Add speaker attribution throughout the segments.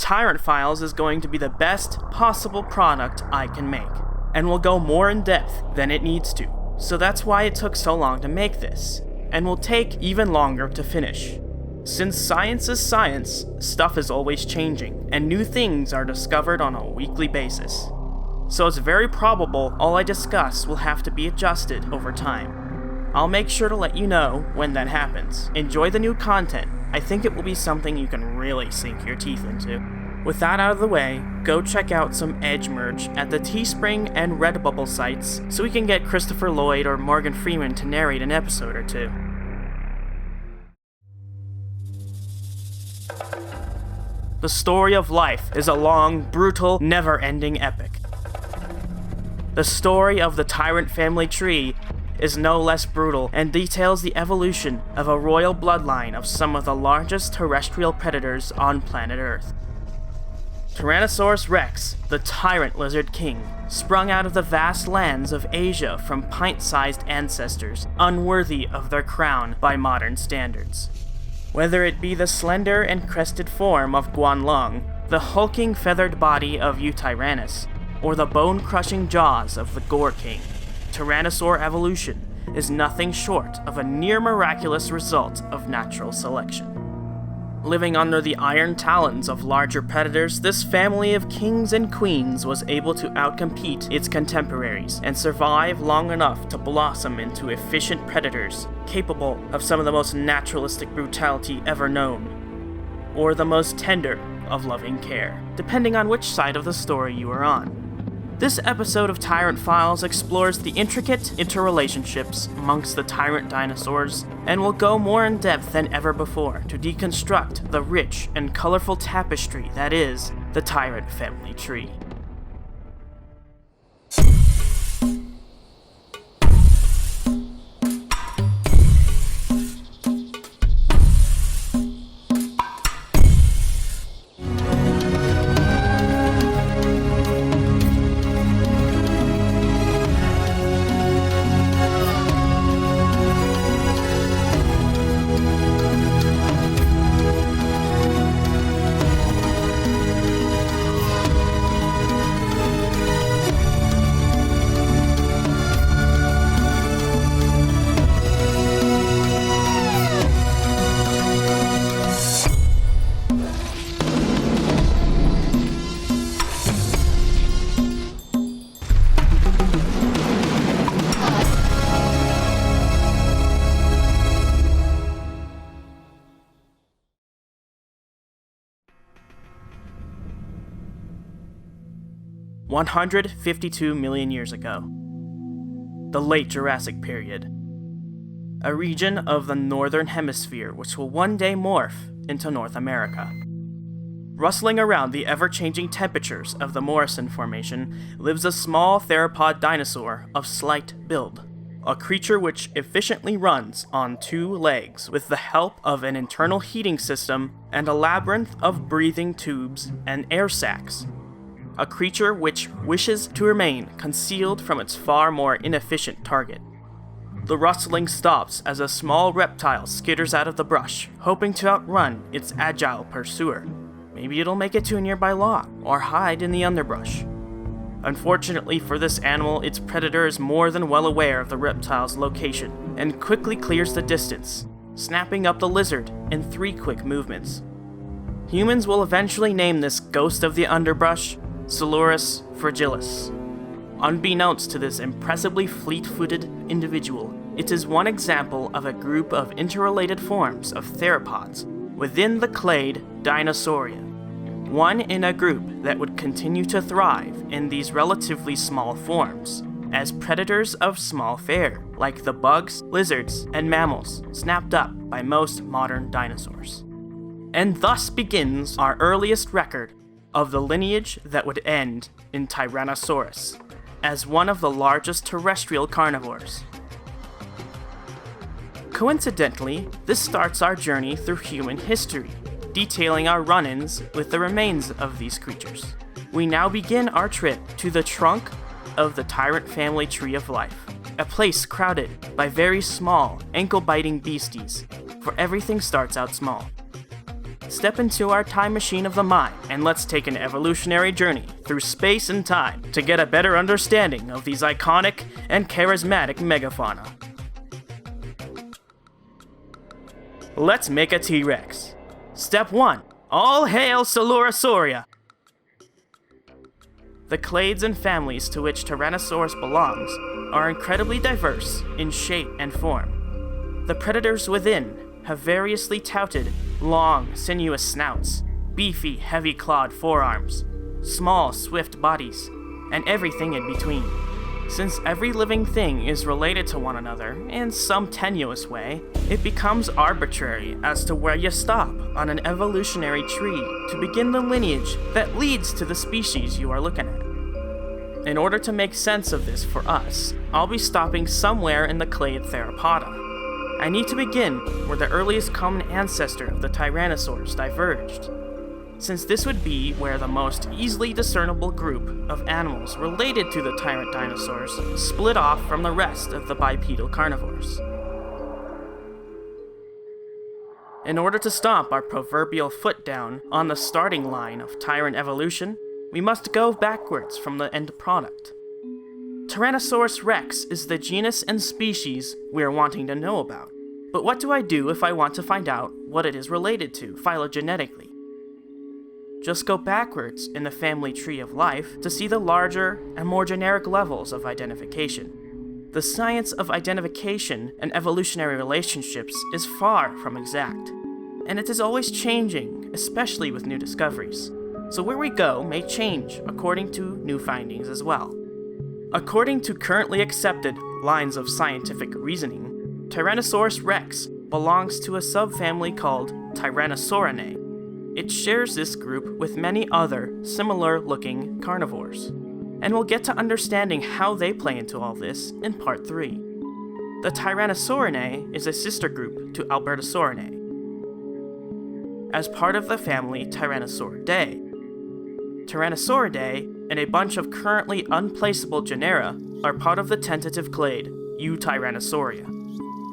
Speaker 1: Tyrant Files is going to be the best possible product I can make, and will go more in depth than it needs to. So that's why it took so long to make this, and will take even longer to finish. Since science is science, stuff is always changing, and new things are discovered on a weekly basis. So it's very probable all I discuss will have to be adjusted over time. I'll make sure to let you know when that happens. Enjoy the new content. I think it will be something you can really sink your teeth into. With that out of the way, go check out some Edge merch at the Teespring and Redbubble sites so we can get Christopher Lloyd or Morgan Freeman to narrate an episode or two. The story of life is a long, brutal, never-ending epic. The story of the Tyrant family tree is no less brutal and details the evolution of a royal bloodline of some of the largest terrestrial predators on planet Earth. Tyrannosaurus rex, the tyrant lizard king, sprung out of the vast lands of Asia from pint-sized ancestors, unworthy of their crown by modern standards. Whether it be the slender and crested form of Guanlong, the hulking feathered body of Yutyrannus, or the bone-crushing jaws of the Gore King, Tyrannosaur evolution is nothing short of a near-miraculous result of natural selection. Living under the iron talons of larger predators, this family of kings and queens was able to outcompete its contemporaries and survive long enough to blossom into efficient predators capable of some of the most naturalistic brutality ever known, or the most tender of loving care, depending on which side of the story you are on. This episode of Tyrant Files explores the intricate interrelationships amongst the tyrant dinosaurs, and will go more in depth than ever before to deconstruct the rich and colorful tapestry that is the Tyrant family tree. $152 million years ago. The late Jurassic period. A region of the northern hemisphere which will one day morph into North America. Rustling around the ever-changing temperatures of the Morrison Formation lives a small theropod dinosaur of slight build, a creature which efficiently runs on 2 legs with the help of an internal heating system and a labyrinth of breathing tubes and air sacs. A creature which wishes to remain concealed from its far more inefficient target. The rustling stops as a small reptile skitters out of the brush, hoping to outrun its agile pursuer. Maybe it'll make it to a nearby log, or hide in the underbrush. Unfortunately for this animal, its predator is more than well aware of the reptile's location, and quickly clears the distance, snapping up the lizard in 3 quick movements. Humans will eventually name this ghost of the underbrush Coelurus fragilis. Unbeknownst to this impressively fleet-footed individual, it is one example of a group of interrelated forms of theropods within the clade Dinosauria, one in a group that would continue to thrive in these relatively small forms, as predators of small fare, like the bugs, lizards, and mammals snapped up by most modern dinosaurs. And thus begins our earliest record of the lineage that would end in Tyrannosaurus, as one of the largest terrestrial carnivores. Coincidentally, this starts our journey through human history, detailing our run-ins with the remains of these creatures. We now begin our trip to the trunk of the Tyrant family tree of life, a place crowded by very small, ankle-biting beasties, for everything starts out small. step into our time machine of the mind, and let's take an evolutionary journey through space and time to get a better understanding of these iconic and charismatic megafauna. Let's make a T-Rex. Step 1. All hail Coelurus! The clades and families to which Tyrannosaurus belongs are incredibly diverse in shape and form. The predators within have variously touted long, sinuous snouts, beefy, heavy-clawed forearms, small, swift bodies, and everything in between. Since every living thing is related to one another in some tenuous way, it becomes arbitrary as to where you stop on an evolutionary tree to begin the lineage that leads to the species you are looking at. In order to make sense of this for us, I'll be stopping somewhere in the clade Theropoda. I need to begin where the earliest common ancestor of the Tyrannosaurs diverged, since this would be where the most easily discernible group of animals related to the tyrant dinosaurs split off from the rest of the bipedal carnivores. In order to stomp our proverbial foot down on the starting line of tyrant evolution, we must go backwards from the end product. Tyrannosaurus rex is the genus and species we are wanting to know about. But what do I do if I want to find out what it is related to phylogenetically? Just go backwards in the family tree of life to see the larger and more generic levels of identification. The science of identification and evolutionary relationships is far from exact, and it is always changing, especially with new discoveries. So where we go may change according to new findings as well. According to currently accepted lines of scientific reasoning, Tyrannosaurus rex belongs to a subfamily called Tyrannosaurinae. It shares this group with many other similar-looking carnivores, and we'll get to understanding how they play into all this in Part 3. The Tyrannosaurinae is a sister group to Albertosaurinae. As part of the family Tyrannosauridae, Tyrannosauridae and a bunch of currently unplaceable genera are part of the tentative clade Eutyrannosauria.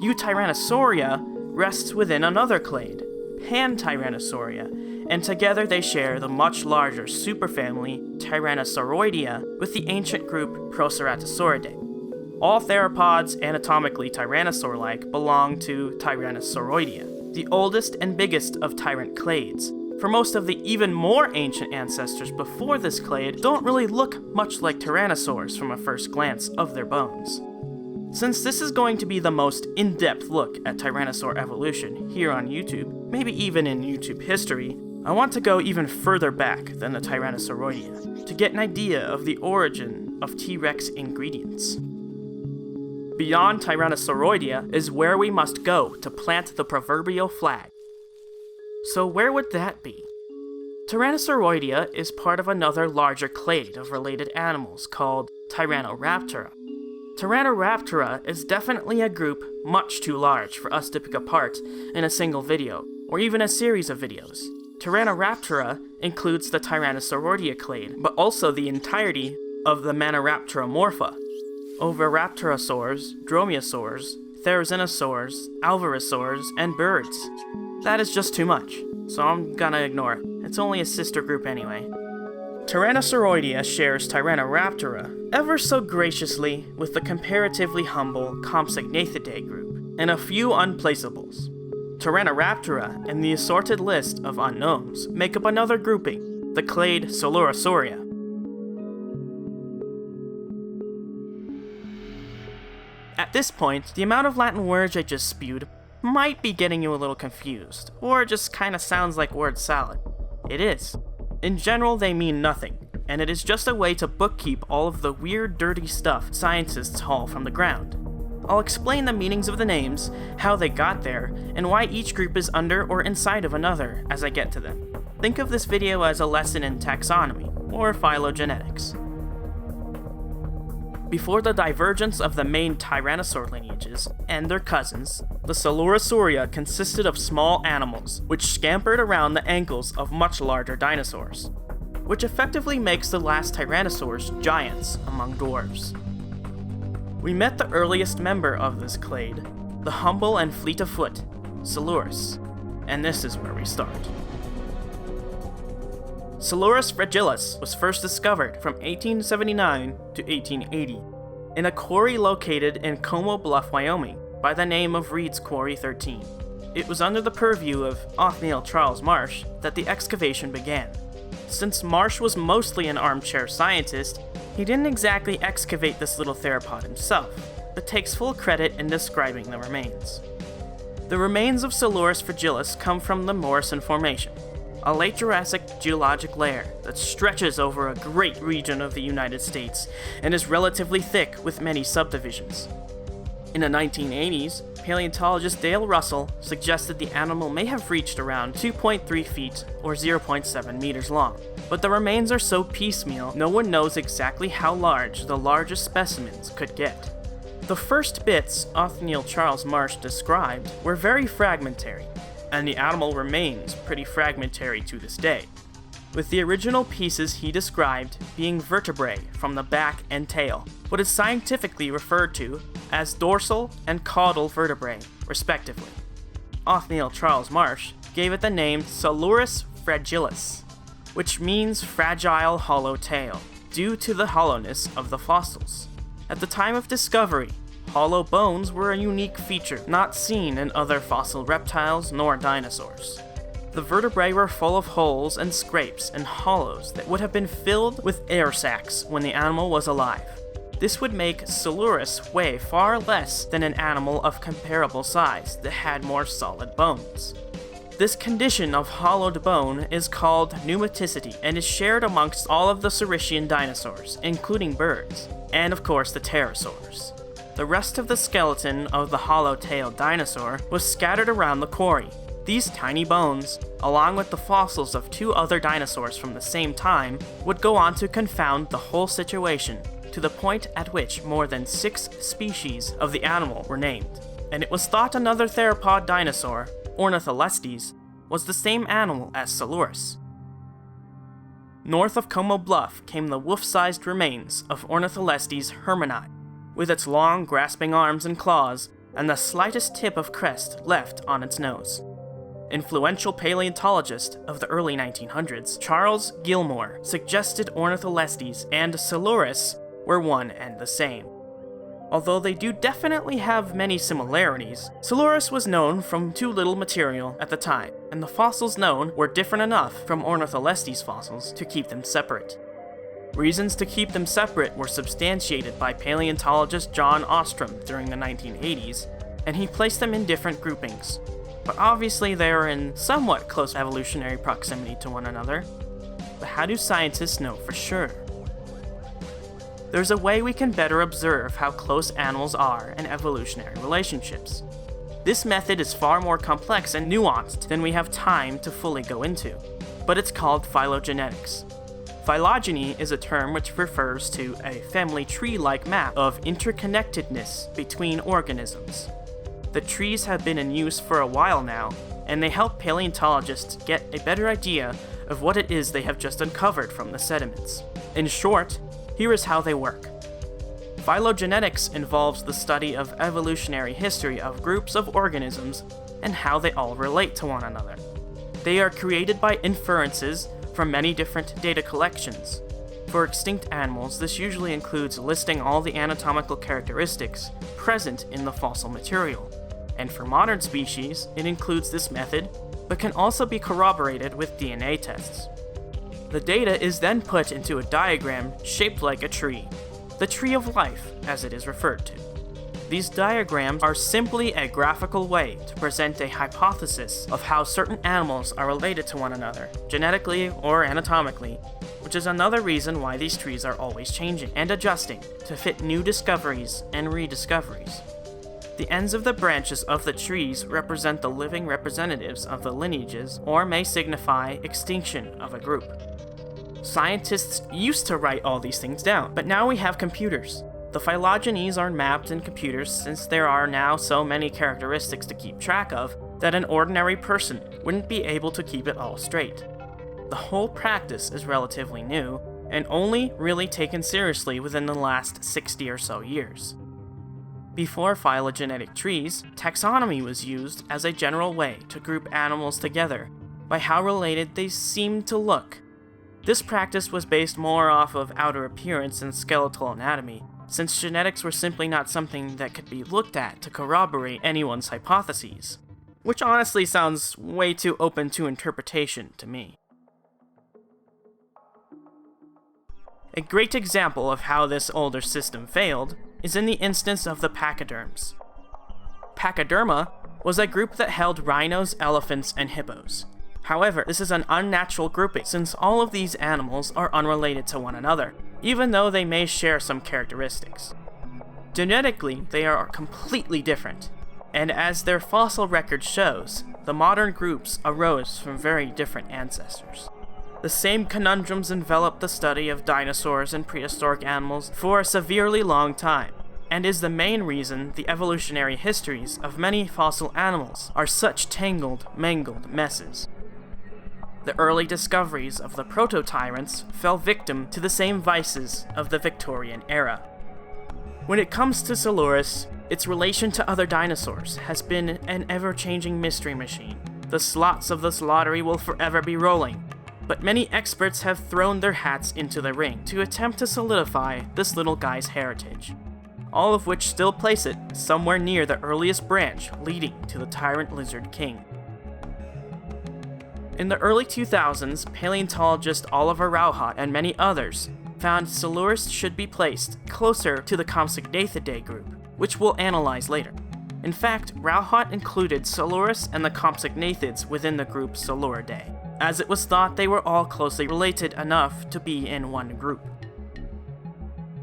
Speaker 1: Eutyrannosauria rests within another clade, Pantyrannosauria, and together they share the much larger superfamily Tyrannosauroidea with the ancient group Proceratosauridae. All theropods anatomically tyrannosaur-like belong to Tyrannosauroidea, the oldest and biggest of tyrant clades. For most of the even more ancient ancestors before this clade don't really look much like tyrannosaurs from a first glance of their bones. Since this is going to be the most in-depth look at tyrannosaur evolution here on YouTube, maybe even in YouTube history, I want to go even further back than the Tyrannosauroidea to get an idea of the origin of T-Rex ingredients. Beyond Tyrannosauroidea is where we must go to plant the proverbial flag. So where would that be? Tyrannosauroidea is part of another larger clade of related animals called Tyrannoraptora. Tyrannoraptora is definitely a group much too large for us to pick apart in a single video, or even a series of videos. Tyrannoraptora includes the Tyrannosauroidea clade, but also the entirety of the Maniraptora morpha, Oviraptorosaurs, Dromaeosaurs, Therizinosaurs, Alvarezsaurs, and birds. That is just too much, so I'm gonna ignore it. It's only a sister group anyway. Tyrannosauroidea shares Tyrannoraptora ever so graciously with the comparatively humble Compsognathidae group, and a few unplaceables. Tyrannoraptora and the assorted list of unknowns make up another grouping, the clade Coelurosauria. At this point, the amount of Latin words I just spewed might be getting you a little confused, or just kinda sounds like word salad. It is. In general, they mean nothing, and it is just a way to bookkeep all of the weird, dirty stuff scientists haul from the ground. I'll explain the meanings of the names, how they got there, and why each group is under or inside of another as I get to them. Think of this video as a lesson in taxonomy, or phylogenetics. Before the divergence of the main tyrannosaur lineages and their cousins, the Coelurosauria consisted of small animals which scampered around the ankles of much larger dinosaurs, which effectively makes the last tyrannosaurs giants among dwarves. We met the earliest member of this clade, the humble and fleet of foot, Coelurus, and this is where we start. Coelurus fragilis was first discovered from 1879 to 1880 in a quarry located in Como Bluff, Wyoming, by the name of Reed's Quarry 13. It was under the purview of Othniel Charles Marsh that the excavation began. Since Marsh was mostly an armchair scientist, he didn't exactly excavate this little theropod himself, but takes full credit in describing the remains. The remains of Coelurus fragilis come from the Morrison Formation, a late Jurassic geologic layer that stretches over a great region of the United States and is relatively thick with many subdivisions. In the 1980s, paleontologist Dale Russell suggested the animal may have reached around 2.3 feet or 0.7 meters long, but the remains are so piecemeal no one knows exactly how large the largest specimens could get. The first bits Othniel Charles Marsh described were very fragmentary, and the animal remains pretty fragmentary to this day, with the original pieces he described being vertebrae from the back and tail, what is scientifically referred to as dorsal and caudal vertebrae, respectively. Othniel Charles Marsh gave it the name Coelurus fragilis, which means fragile hollow tail, due to the hollowness of the fossils. At the time of discovery, hollow bones were a unique feature not seen in other fossil reptiles nor dinosaurs. The vertebrae were full of holes and scrapes and hollows that would have been filled with air sacs when the animal was alive. This would make Coelurus weigh far less than an animal of comparable size that had more solid bones. This condition of hollowed bone is called pneumaticity and is shared amongst all of the Saurischian dinosaurs, including birds, and of course the pterosaurs. The rest of the skeleton of the hollow-tailed dinosaur was scattered around the quarry. These tiny bones, along with the fossils of two other dinosaurs from the same time, would go on to confound the whole situation, to the point at which more than 6 species of the animal were named, and it was thought another theropod dinosaur, Ornitholestes, was the same animal as Coelurus. North of Como Bluff came the wolf-sized remains of Ornitholestes hermani, with its long, grasping arms and claws, and the slightest tip of crest left on its nose. Influential paleontologist of the early 1900s, Charles Gilmore, suggested Ornitholestes and Coelurus were one and the same. Although they do definitely have many similarities, Coelurus was known from too little material at the time, and the fossils known were different enough from Ornitholestes fossils to keep them separate. Reasons to keep them separate were substantiated by paleontologist John Ostrom during the 1980s, and he placed them in different groupings. But obviously they are in somewhat close evolutionary proximity to one another. But how do scientists know for sure? There's a way we can better observe how close animals are in evolutionary relationships. This method is far more complex and nuanced than we have time to fully go into, but it's called phylogenetics. Phylogeny is a term which refers to a family tree-like map of interconnectedness between organisms. The trees have been in use for a while now, and they help paleontologists get a better idea of what it is they have just uncovered from the sediments. In short, here is how they work. Phylogenetics involves the study of evolutionary history of groups of organisms and how they all relate to one another. They are created by inferences from many different data collections. For extinct animals, this usually includes listing all the anatomical characteristics present in the fossil material, and for modern species, it includes this method, but can also be corroborated with DNA tests. The data is then put into a diagram shaped like a tree, the tree of life, as it is referred to. These diagrams are simply a graphical way to present a hypothesis of how certain animals are related to one another, genetically or anatomically, which is another reason why these trees are always changing and adjusting to fit new discoveries and rediscoveries. The ends of the branches of the trees represent the living representatives of the lineages or may signify extinction of a group. Scientists used to write all these things down, but now we have computers. The phylogenies are mapped in computers since there are now so many characteristics to keep track of that an ordinary person wouldn't be able to keep it all straight. The whole practice is relatively new and only really taken seriously within the last 60 or so years. Before phylogenetic trees, taxonomy was used as a general way to group animals together by how related they seemed to look. This practice was based more off of outer appearance and skeletal anatomy, since genetics were simply not something that could be looked at to corroborate anyone's hypotheses, which honestly sounds way too open to interpretation to me. A great example of how this older system failed is in the instance of the pachyderms. Pachyderma was a group that held rhinos, elephants, and hippos. However, this is an unnatural grouping since all of these animals are unrelated to one another, even though they may share some characteristics. Genetically, they are completely different, and as their fossil record shows, the modern groups arose from very different ancestors. The same conundrums enveloped the study of dinosaurs and prehistoric animals for a severely long time, and is the main reason the evolutionary histories of many fossil animals are such tangled, mangled messes. The early discoveries of the proto-tyrants fell victim to the same vices of the Victorian era. When it comes to Coelurus, its relation to other dinosaurs has been an ever-changing mystery machine. The slots of this lottery will forever be rolling, but many experts have thrown their hats into the ring to attempt to solidify this little guy's heritage, all of which still place it somewhere near the earliest branch leading to the Tyrant Lizard King. In the early 2000s, paleontologist Oliver Rauhat and many others found Coelurus should be placed closer to the Compsognathidae group, which we'll analyze later. In fact, Rauhat included Coelurus and the Compsognathids within the group Coeluridae, as it was thought they were all closely related enough to be in one group.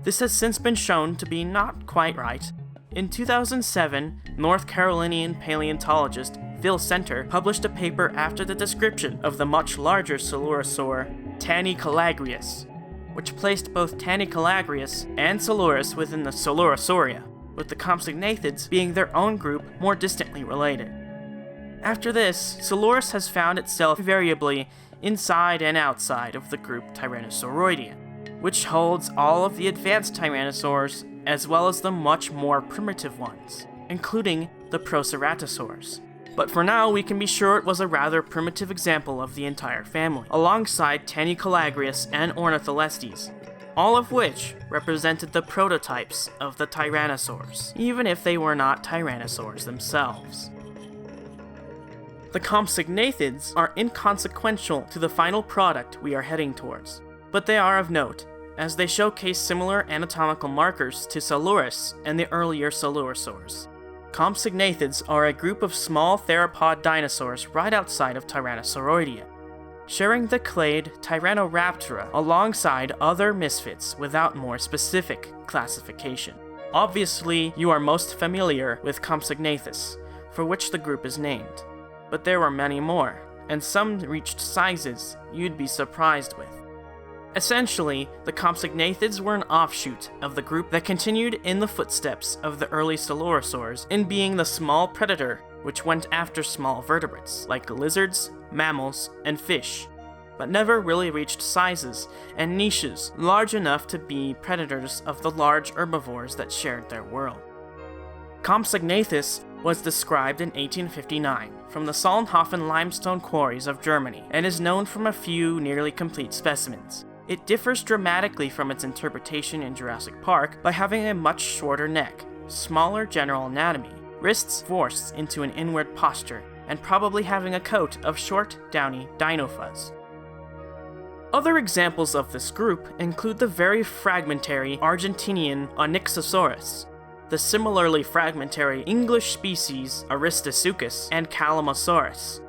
Speaker 1: This has since been shown to be not quite right. In 2007, North Carolinian paleontologist Phil Center published a paper after the description of the much larger Coelurosaur, Tannicalagrius, which placed both Tannicalagrius and Coelurus within the Coelurosauria, with the Compsognathids being their own group more distantly related. After this, Coelurus has found itself variably inside and outside of the group Tyrannosauroidea, which holds all of the advanced tyrannosaurs as well as the much more primitive ones, including the Proceratosaurs. But for now, we can be sure it was a rather primitive example of the entire family, alongside Tannicalagrius and Ornitholestes, all of which represented the prototypes of the tyrannosaurs, even if they were not tyrannosaurs themselves. The Compsognathids are inconsequential to the final product we are heading towards, but they are of note, as they showcase similar anatomical markers to Coelurus and the earlier Coelurosaurs. Compsognathids are a group of small theropod dinosaurs right outside of Tyrannosauroidea, sharing the clade Tyrannoraptora alongside other misfits without more specific classification. Obviously, you are most familiar with Compsognathus, for which the group is named, but there were many more, and some reached sizes you'd be surprised with. Essentially, the Compsognathids were an offshoot of the group that continued in the footsteps of the early Coelurosaurs in being the small predator which went after small vertebrates, like lizards, mammals, and fish, but never really reached sizes and niches large enough to be predators of the large herbivores that shared their world. Compsognathus was described in 1859 from the Solnhofen limestone quarries of Germany and is known from a few nearly complete specimens. It differs dramatically from its interpretation in Jurassic Park by having a much shorter neck, smaller general anatomy, wrists forced into an inward posture, and probably having a coat of short, downy dino fuzz. Other examples of this group include the very fragmentary Argentinian Onyxosaurus, the similarly fragmentary English species Aristosuchus, and Calamosaurus.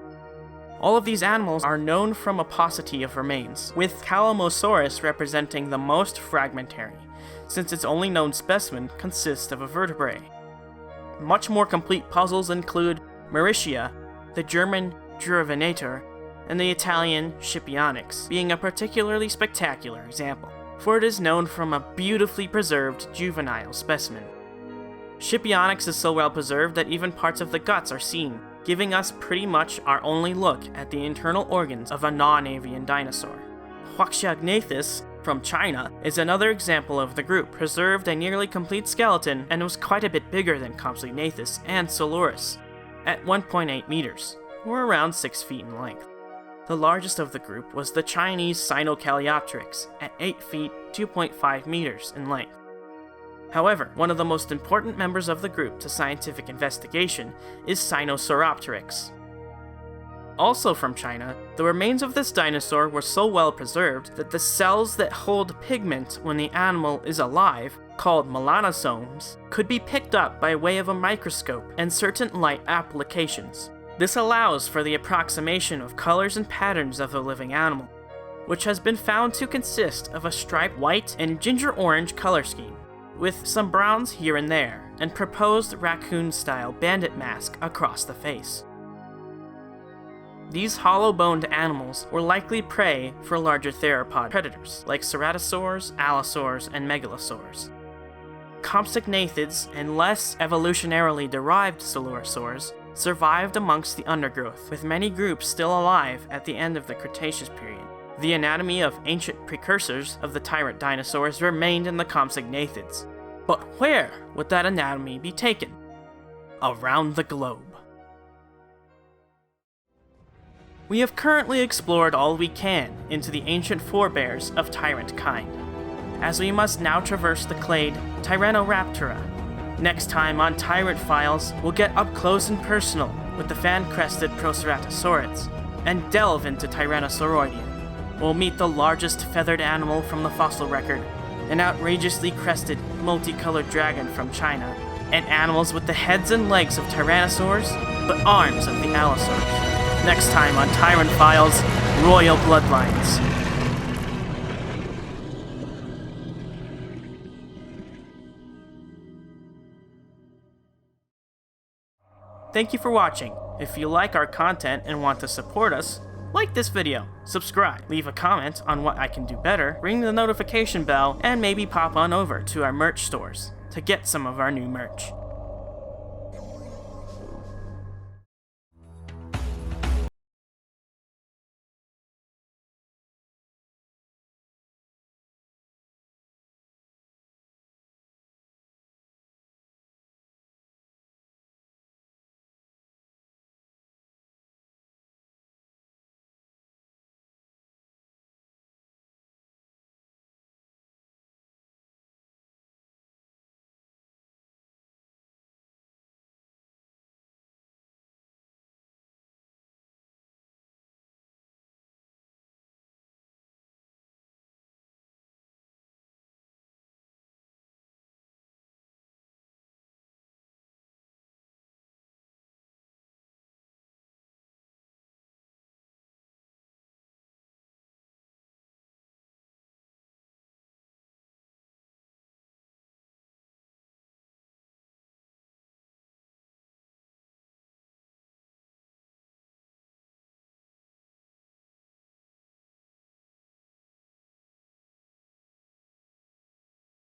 Speaker 1: All of these animals are known from a paucity of remains, with Calamosaurus representing the most fragmentary, since its only known specimen consists of a vertebrae. Much more complete puzzles include Mauritia, the German Juravenator, and the Italian Scipionyx, being a particularly spectacular example, for it is known from a beautifully preserved juvenile specimen. Scipionyx is so well preserved that even parts of the guts are seen, giving us pretty much our only look at the internal organs of a non-avian dinosaur. Huaxiagnathus from China is another example of the group, preserved a nearly complete skeleton and was quite a bit bigger than Compsognathus and Coelurus, at 1.8 meters, or around 6 feet in length. The largest of the group was the Chinese Sinocalliopteryx at 8 feet 2.5 meters in length. However, one of the most important members of the group to scientific investigation is Sinosauropteryx. Also from China, the remains of this dinosaur were so well preserved that the cells that hold pigment when the animal is alive, called melanosomes, could be picked up by way of a microscope and certain light applications. This allows for the approximation of colors and patterns of the living animal, which has been found to consist of a striped white and ginger-orange color scheme, with some browns here and there, and proposed raccoon-style bandit mask across the face. These hollow-boned animals were likely prey for larger theropod predators, like ceratosaurs, allosaurs, and megalosaurs. Compsognathids and less evolutionarily derived coelurosaurs survived amongst the undergrowth, with many groups still alive at the end of the Cretaceous period. The anatomy of ancient precursors of the Tyrant dinosaurs remained in the Compsognathids. But where would that anatomy be taken? Around the globe. We have currently explored all we can into the ancient forebears of Tyrant kind, as we must now traverse the clade Tyrannoraptora. Next time on Tyrant Files, we'll get up close and personal with the fan-crested Proceratosaurids, and delve into Tyrannosauroidia. We'll meet the largest feathered animal from the fossil record, an outrageously crested, multicolored dragon from China, and animals with the heads and legs of tyrannosaurs, but arms of the allosaurs. Next time on Tyrant Files, Royal Bloodlines. Thank you for watching. If you like our content and want to support us, like this video, subscribe, leave a comment on what I can do better, ring the notification bell, and maybe pop on over to our merch stores to get some of our new merch.